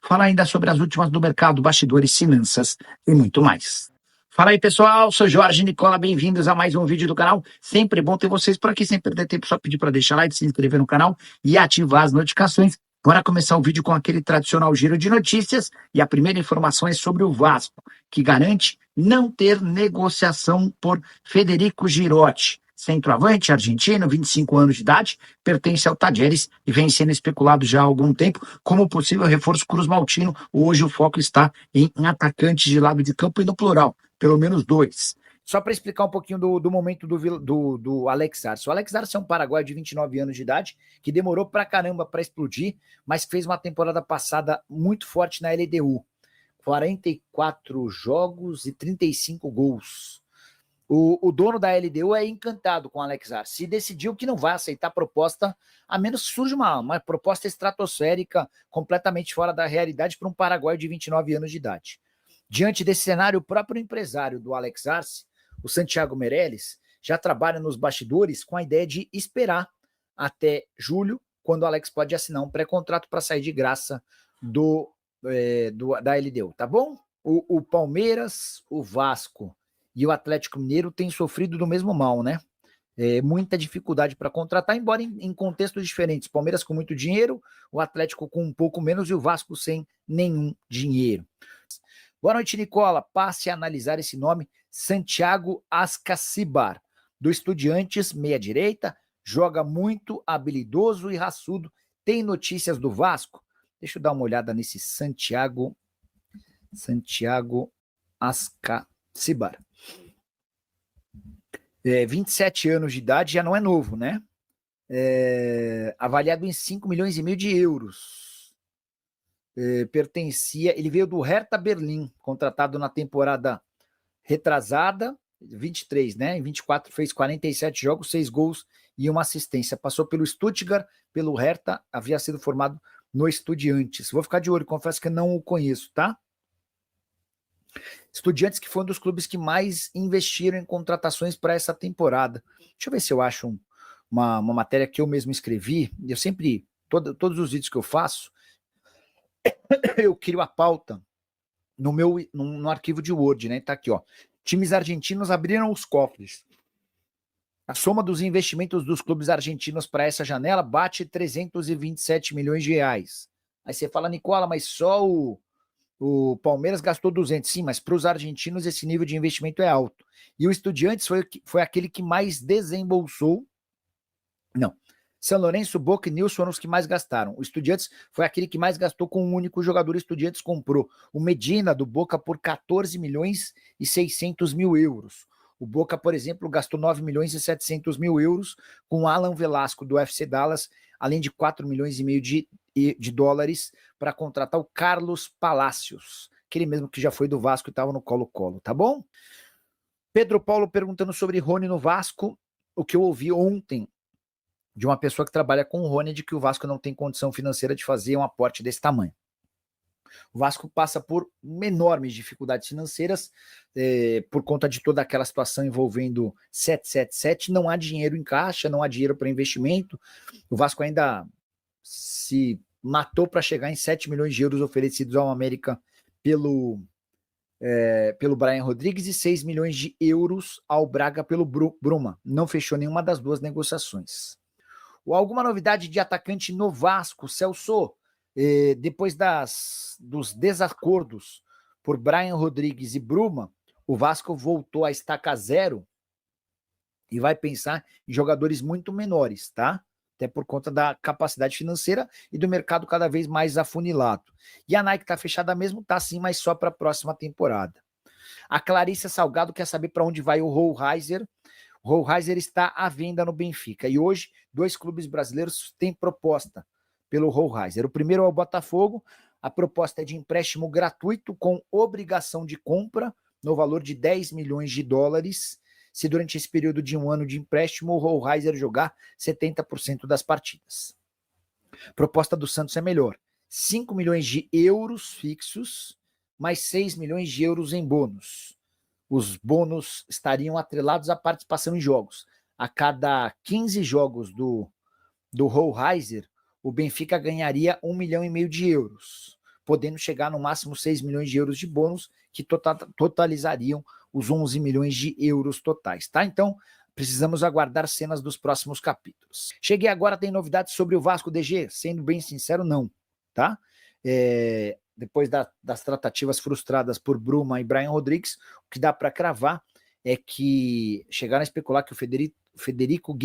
Falar ainda sobre as últimas do mercado, bastidores, finanças e muito mais. Fala aí, pessoal, sou Jorge Nicola, bem-vindos a mais um vídeo do canal. Sempre bom ter vocês por aqui, sem perder tempo, só pedir para deixar like, se inscrever no canal e ativar as notificações. Bora começar o vídeo com aquele tradicional giro de notícias e a primeira informação é sobre o Vasco, que garante não ter negociação por Federico Girotti. Centroavante argentino, 25 anos de idade, pertence ao Talleres e vem sendo especulado já há algum tempo como possível reforço cruz-maltino. Hoje o foco está em atacantes de lado de campo e no plural, pelo menos dois. Só para explicar um pouquinho do momento do Alex Arce. O Alex Arce é um paraguaio de 29 anos de idade, que demorou pra caramba para explodir, mas fez uma temporada passada muito forte na LDU. 44 jogos e 35 gols. O dono da LDU é encantado com o Alex Arce e decidiu que não vai aceitar proposta, a menos que surja uma proposta estratosférica completamente fora da realidade para um paraguaio de 29 anos de idade. Diante desse cenário, o próprio empresário do Alex Arce, o Santiago Meirelles, já trabalha nos bastidores com a ideia de esperar até julho, quando o Alex pode assinar um pré-contrato para sair de graça da LDU, tá bom? O Palmeiras, o Vasco e o Atlético Mineiro têm sofrido do mesmo mal, né? Muita dificuldade para contratar, embora em contextos diferentes. Palmeiras com muito dinheiro, o Atlético com um pouco menos e o Vasco sem nenhum dinheiro. Boa noite, Nicola. Passe a analisar esse nome, Santiago Ascacibar, do Estudiantes, meia-direita, joga muito, habilidoso e raçudo. Tem notícias do Vasco? Deixa eu dar uma olhada nesse Santiago Ascacibar. 27 anos de idade, já não é novo, né? Avaliado em 5 milhões e meio de euros. Ele veio do Hertha Berlim, contratado na temporada retrasada, 23, né? Em 24 fez 47 jogos, 6 gols e uma assistência. Passou pelo Stuttgart, pelo Hertha, havia sido formado no Estudiantes. Vou ficar de olho, confesso que não o conheço, tá? Estudiantes, que foi um dos clubes que mais investiram em contratações para essa temporada. Deixa eu ver se eu acho uma matéria que eu mesmo escrevi. Eu sempre, todos os vídeos que eu faço, eu crio a pauta no arquivo de Word, né? Tá aqui, ó. Times argentinos abriram os cofres. A soma dos investimentos dos clubes argentinos para essa janela bate 327 milhões de reais. Aí você fala, Nicola, mas só o Palmeiras gastou 200, sim, mas para os argentinos esse nível de investimento é alto. E o Estudiantes foi aquele que mais desembolsou. Não. São Lourenço, Boca e Nilson foram os que mais gastaram. O Estudiantes foi aquele que mais gastou com um único jogador. O Estudiantes comprou o Medina do Boca por 14 milhões e 600 mil euros. O Boca, por exemplo, gastou 9 milhões e 700 mil euros com o Alan Velasco do FC Dallas, além de 4 milhões e meio de dólares para contratar o Carlos Palacios, aquele mesmo que já foi do Vasco e estava no Colo-Colo, tá bom? Pedro Paulo perguntando sobre Rony no Vasco. O que eu ouvi ontem de uma pessoa que trabalha com o Rony, de que o Vasco não tem condição financeira de fazer um aporte desse tamanho. O Vasco passa por enormes dificuldades financeiras por conta de toda aquela situação envolvendo 777, não há dinheiro em caixa, não há dinheiro para investimento. O Vasco ainda se matou para chegar em 7 milhões de euros oferecidos ao América pelo Brian Rodrigues e 6 milhões de euros ao Braga pelo Bruma. Não fechou nenhuma das duas negociações. Alguma novidade de atacante no Vasco, Celso? Depois dos desacordos por Brian Rodrigues e Bruma, o Vasco voltou a estaca zero e vai pensar em jogadores muito menores, tá? Até por conta da capacidade financeira e do mercado cada vez mais afunilado. E a Nike tá fechada mesmo? Tá sim, mas só para a próxima temporada. A Clarissa Salgado quer saber para onde vai o Rollheiser. O Rollheiser está à venda no Benfica e hoje 2 clubes brasileiros têm proposta pelo Rollheiser. O primeiro é o Botafogo. A proposta é de empréstimo gratuito com obrigação de compra no valor de 10 milhões de dólares, se durante esse período de 1 ano de empréstimo o Rollheiser jogar 70% das partidas. A proposta do Santos é melhor. 5 milhões de euros fixos, mais 6 milhões de euros em bônus. Os bônus estariam atrelados à participação em jogos. A cada 15 jogos do Rollheiser, o Benfica ganharia 1,5 milhão de euros. podendo chegar no máximo 6 milhões de euros de bônus, que totalizariam os 11 milhões de euros totais, tá? Então, precisamos aguardar cenas dos próximos capítulos. Cheguei agora, tem novidades sobre o Vasco, DG? Sendo bem sincero, não, tá? Depois das tratativas frustradas por Bruma e Brian Rodrigues, o que dá para cravar é que chegaram a especular que o Federico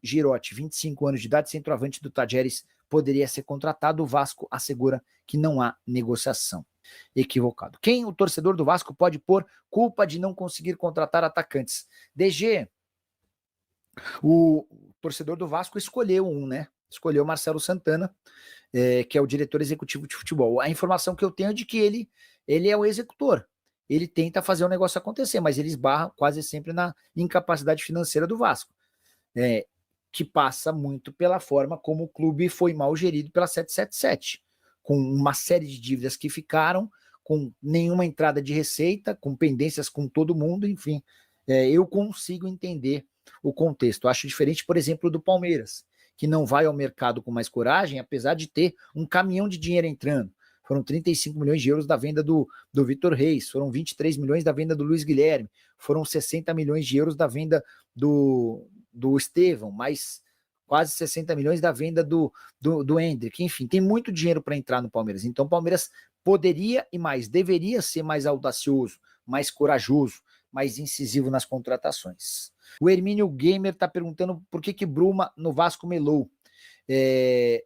Girotti, 25 anos de idade, centroavante do Tajeres, poderia ser contratado. O Vasco assegura que não há negociação. Equivocado. Quem o torcedor do Vasco pode pôr culpa de não conseguir contratar atacantes? DG, o torcedor do Vasco escolheu né? Escolheu Marcelo Santana, que é o diretor executivo de futebol. A informação que eu tenho é de que ele é o executor. Ele tenta fazer o negócio acontecer, mas ele esbarra quase sempre na incapacidade financeira do Vasco, que passa muito pela forma como o clube foi mal gerido pela 777, com uma série de dívidas que ficaram, com nenhuma entrada de receita, com pendências com todo mundo, enfim. Eu consigo entender o contexto. Acho diferente, por exemplo, do Palmeiras, que não vai ao mercado com mais coragem, apesar de ter um caminhão de dinheiro entrando. Foram 35 milhões de euros da venda do Vitor Reis, foram 23 milhões da venda do Luiz Guilherme, foram 60 milhões de euros da venda do Estevão, mais quase 60 milhões da venda do Hendrick. Enfim, tem muito dinheiro para entrar no Palmeiras. Então o Palmeiras poderia e mais, deveria ser mais audacioso, mais corajoso, mais incisivo nas contratações. O Hermínio Gamer está perguntando por que Bruma no Vasco melou.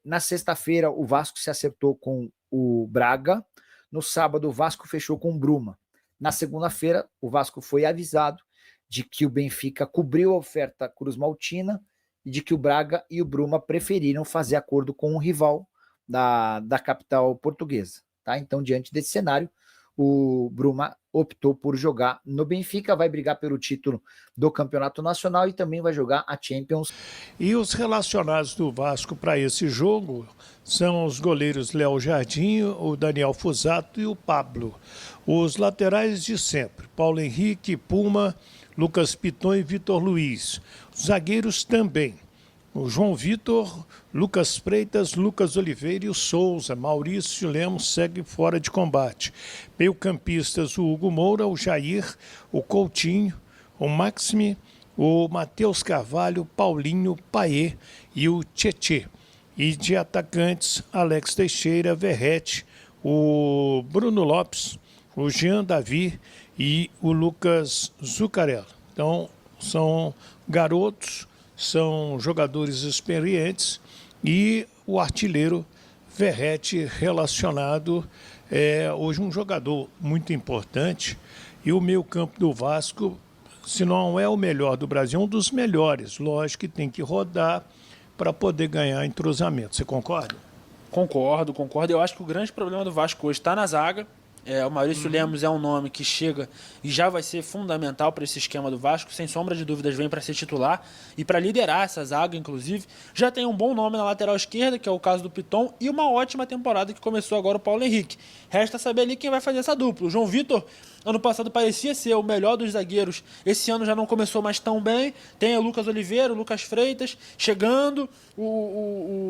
Na sexta-feira o Vasco se acertou com o Braga, no sábado o Vasco fechou com o Bruma. Na segunda-feira o Vasco foi avisado de que o Benfica cobriu a oferta cruz-maltina e de que o Braga e o Bruma preferiram fazer acordo com o rival da capital portuguesa. Tá? Então, diante desse cenário, o Bruma optou por jogar no Benfica, vai brigar pelo título do Campeonato Nacional e também vai jogar a Champions. E os relacionados do Vasco para esse jogo são os goleiros Léo Jardim, o Daniel Fusato e o Pablo. Os laterais de sempre, Paulo Henrique, Puma, Lucas Piton e Vitor Luiz. Os zagueiros também, o João Vitor, Lucas Freitas, Lucas Oliveira e o Souza. Maurício Lemos segue fora de combate. Meio-campistas, o Hugo Moura, o Jair, o Coutinho, o Maxime, o Matheus Carvalho, Paulinho, Paê e o Tietê. E de atacantes, Alex Teixeira, Verrete, o Bruno Lopes, o Jean Davi e o Lucas Zuccarello. Então, são garotos, são jogadores experientes e o artilheiro Verrete relacionado hoje um jogador muito importante. E o meio-campo do Vasco, se não é o melhor do Brasil, é um dos melhores. Lógico que tem que rodar para poder ganhar entrosamento. Você concorda? Concordo. Eu acho que o grande problema do Vasco hoje está na zaga. O Maurício Lemos é um nome que chega e já vai ser fundamental para esse esquema do Vasco, sem sombra de dúvidas, vem para ser titular e para liderar essa zaga, inclusive. Já tem um bom nome na lateral esquerda, que é o caso do Piton, e uma ótima temporada que começou agora o Paulo Henrique. Resta saber ali quem vai fazer essa dupla. O João Vitor, ano passado, parecia ser o melhor dos zagueiros, esse ano já não começou mais tão bem. Tem o Lucas Oliveira, o Lucas Freitas chegando.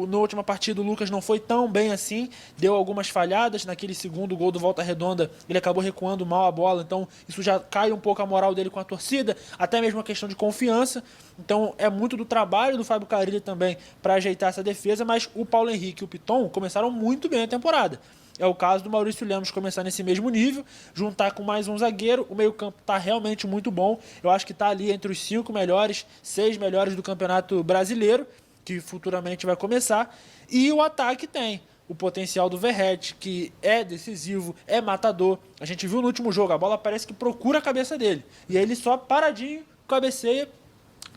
Na última partida o Lucas não foi tão bem assim, deu algumas falhadas. Naquele segundo gol do Volta Redonda ele acabou recuando mal a bola, então isso já cai um pouco a moral dele com a torcida, até mesmo a questão de confiança. Então é muito do trabalho do Fábio Carille também para ajeitar essa defesa, mas o Paulo Henrique e o Piton começaram muito bem a temporada. É o caso do Maurício Lemos começar nesse mesmo nível, juntar com mais um zagueiro. O meio-campo está realmente muito bom. Eu acho que está ali entre os 5 melhores, 6 melhores do Campeonato Brasileiro, que futuramente vai começar. E o ataque tem o potencial do Verrete, que é decisivo, é matador. A gente viu no último jogo, a bola parece que procura a cabeça dele. E aí ele só paradinho, cabeceia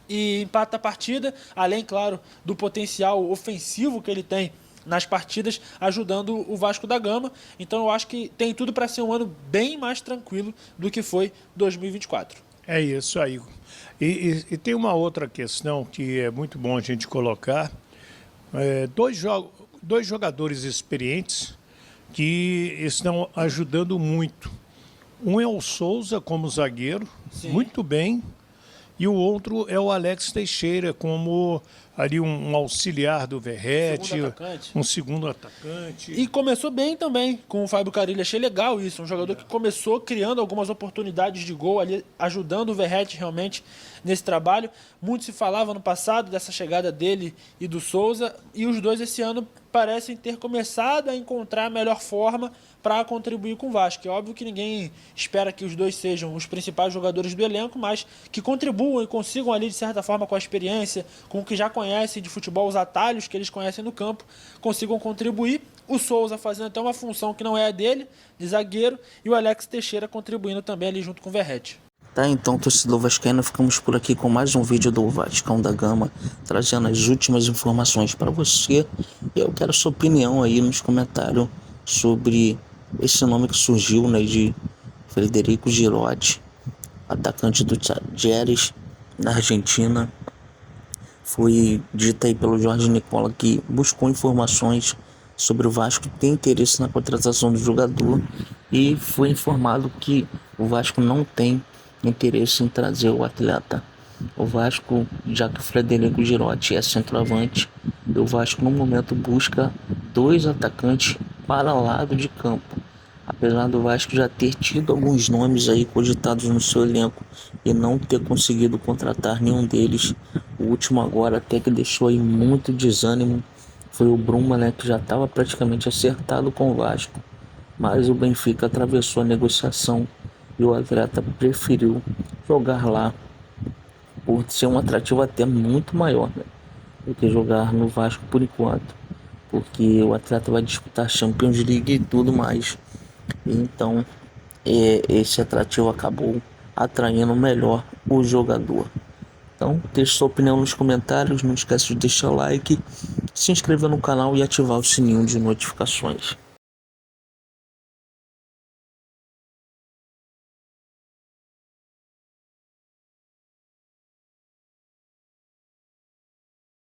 e empata a partida. Além, claro, do potencial ofensivo que ele tem nas partidas, ajudando o Vasco da Gama. Então eu acho que tem tudo para ser um ano bem mais tranquilo do que foi 2024. É isso aí. E tem uma outra questão que é muito bom a gente colocar. Dois jogadores experientes que estão ajudando muito. Um é o Souza como zagueiro, Sim. Muito bem. E o outro é o Alex Teixeira como ali um auxiliar do Verratti, Segundo atacante. um segundo atacante. E começou bem também com o Fábio Carille. Achei legal isso. Um jogador que começou criando algumas oportunidades de gol ali, ajudando o Verratti realmente nesse trabalho. Muito se falava no passado dessa chegada dele e do Souza. E os dois esse ano parecem ter começado a encontrar a melhor forma para contribuir com o Vasco. É óbvio que ninguém espera que os dois sejam os principais jogadores do elenco, mas que contribuam e consigam ali, de certa forma, com a experiência, com o que já conhecem de futebol, os atalhos que eles conhecem no campo, consigam contribuir. O Souza fazendo até uma função que não é a dele, de zagueiro, e o Alex Teixeira contribuindo também ali junto com o Verratti. Tá, então, torcedor vascaíno, ficamos por aqui com mais um vídeo do Vascão da Gama, trazendo as últimas informações para você. Eu quero sua opinião aí nos comentários sobre esse nome que surgiu, né, de Federico Girotti, atacante do Talleres, na Argentina. Foi dito aí pelo Jorge Nicola que buscou informações sobre o Vasco, tem interesse na contratação do jogador, e foi informado que o Vasco não tem interesse em trazer o atleta. O Vasco, já que o Frederico Girotti é centroavante, o Vasco no momento busca 2 atacantes para lado de campo. Apesar do Vasco já ter tido alguns nomes aí cogitados no seu elenco e não ter conseguido contratar nenhum deles, o último agora até que deixou aí muito desânimo foi o Bruma, né, que já estava praticamente acertado com o Vasco, mas o Benfica atravessou a negociação e o atleta preferiu jogar lá por ser um atrativo até muito maior, né, do que jogar no Vasco por enquanto, porque o atleta vai disputar Champions League e tudo mais. Então esse atrativo acabou atraindo melhor o jogador. Então deixe sua opinião nos comentários, não esquece de deixar o like, se inscrever no canal e ativar o sininho de notificações.